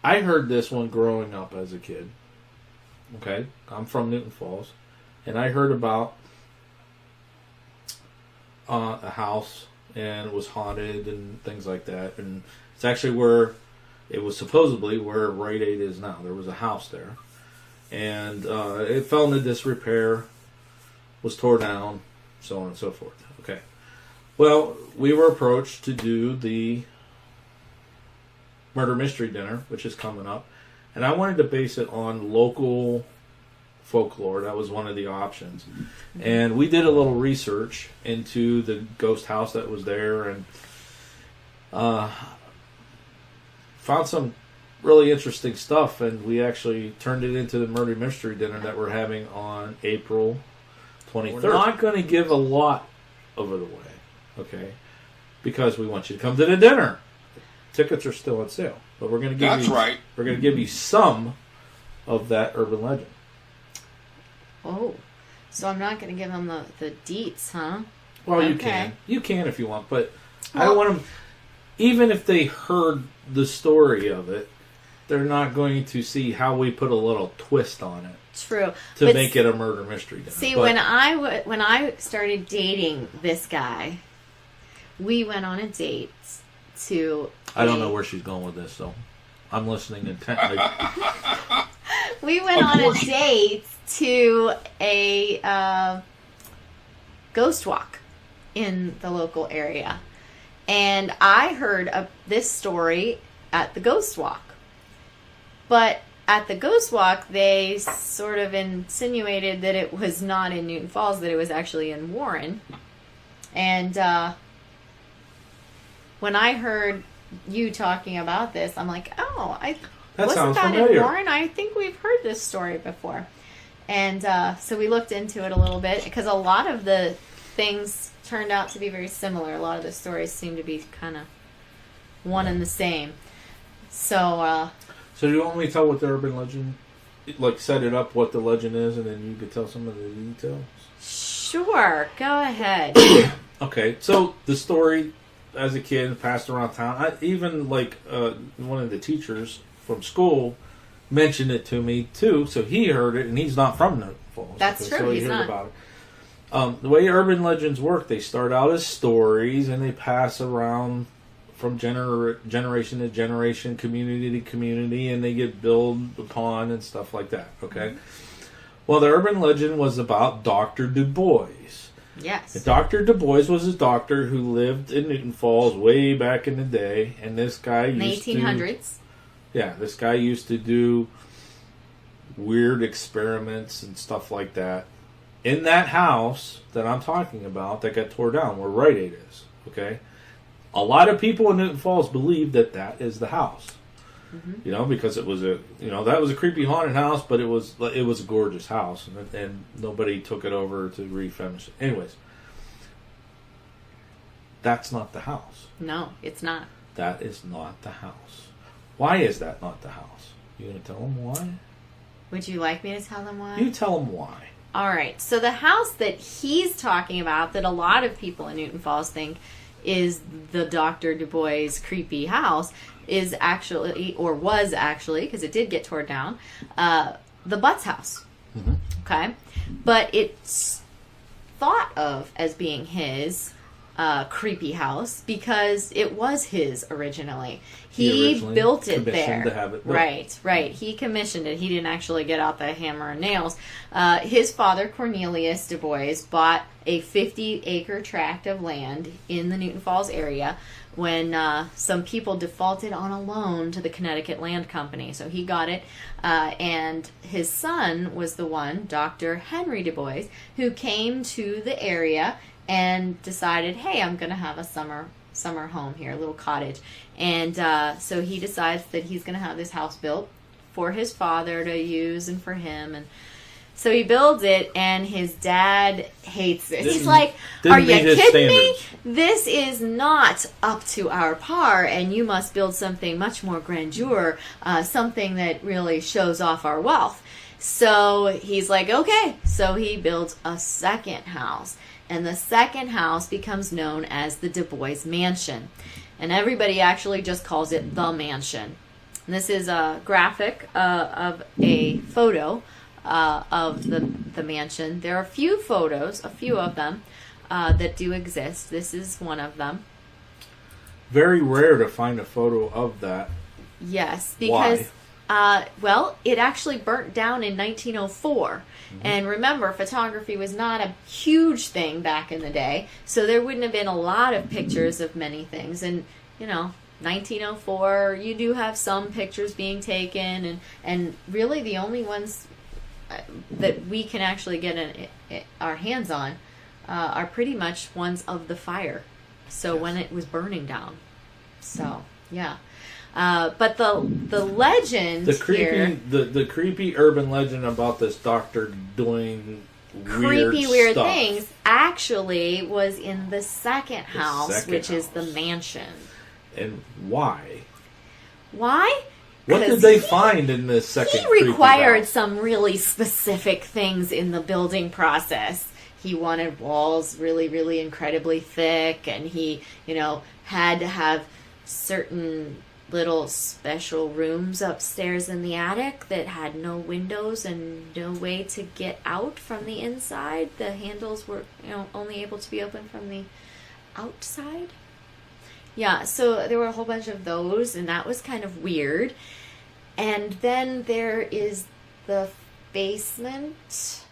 I heard this one growing up as a kid. Okay, I'm from Newton Falls, and I heard about a house, and it was haunted and things like that. And it's actually where it was supposedly where Rite Aid is now. There was a house there, and it fell into disrepair, was tore down, so on and so forth. Okay, well, we were approached to do the murder mystery dinner, which is coming up, and I wanted to base it on local folklore. That was one of the options. And we did a little research into the ghost house that was there, and found some really interesting stuff, and we actually turned it into the murder mystery dinner that we're having on April 23rd. We're not going to give a lot of it away, okay, because we want you to come to the dinner. Tickets are still on sale, but we're going to give we're going to give you some of that urban legend. Oh, so I'm not going to give them the deets, huh? Well, okay. You can if you want, but I don't want them. Even if they heard the story of it, they're not going to see how we put a little twist on it. True. To make it a murder mystery dinner. See, when I started dating this guy, we went on a date to. I don't know where she's going with this, so I'm listening intently. We went on a date to a ghost walk in the local area. And I heard this story at the ghost walk. But at the ghost walk, they sort of insinuated that it was not in Newton Falls, that it was actually in Warren. And when I heard you talking about this, I'm like, oh, wasn't that in Warren? I think we've heard this story before. And so we looked into it a little bit, because a lot of the things turned out to be very similar. A lot of the stories seem to be kind of one and the same. So do you want me to tell what the urban legend, like set it up what the legend is, and then you could tell some of the details? Sure, go ahead. Okay, so the story as a kid passed around town. Even one of the teachers from school mentioned it to me too, so he heard it, and he's not from Newton Falls. That's true. So he heard about it. The way urban legends work, they start out as stories, and they pass around from generation to generation, community to community, and they get built upon and stuff like that. Okay. Mm-hmm. Well, the urban legend was about Dr. Dubois. Yes. Dr. Dubois was a doctor who lived in Newton Falls way back in the day, and this guy in the 1800s. This guy used to do weird experiments and stuff like that in that house that I'm talking about that got tore down, where Rite Aid is. Okay, a lot of people in Newton Falls believe that is the house. Mm-hmm. Because it was that was a creepy haunted house, but it was a gorgeous house, and nobody took it over to refinish it. Anyways, that's not the house. No, it's not. That is not the house. Why is that not the house? You gonna tell them why? Would you like me to tell them why? You tell them why. All right. So the house that he's talking about, that a lot of people in Newton Falls think is the Dr. Dubois creepy house, is actually, or was actually, because it did get torn down, the Butts house. Mm-hmm. Okay? But it's thought of as being his creepy house because it was his originally. He built it there. To have it built. Right. He commissioned it. He didn't actually get out the hammer and nails. His father, Cornelius Dubois, bought a 50-acre tract of land in the Newton Falls area when some people defaulted on a loan to the Connecticut Land Company. So he got it, and his son was the one, Dr. Henry Dubois, who came to the area and decided, hey, I'm going to have a summer home here, a little cottage. And so he decides that he's going to have this house built for his father to use and for him. And so he builds it, and his dad hates it. He's like, are you kidding me? This is not up to our par, and you must build something much more grandeur, something that really shows off our wealth. So he's like, okay. So he builds a second house. And the second house becomes known as the Dubois Mansion. And everybody actually just calls it the mansion. And this is a graphic of a photo of the mansion. There are a few of them that do exist. This is one of them. Very rare to find a photo of that. Yes, because well, it actually burnt down in 1904. And remember, photography was not a huge thing back in the day, so there wouldn't have been a lot of pictures of many things. And, 1904, you do have some pictures being taken, and really the only ones that we can actually get our hands on are pretty much ones of the fire. So when it was burning down. So, yeah. But the legend here, the creepy urban legend about this doctor doing weird things actually was in the second house, which is the mansion. And why? Why? What did they find in this second? He required some really specific things in the building process. He wanted walls really, really incredibly thick, and he, had to have certain little special rooms upstairs in the attic that had no windows and no way to get out from the inside. The handles were, only able to be opened from the outside. Yeah, so there were a whole bunch of those, and that was kind of weird. And then there is the basement.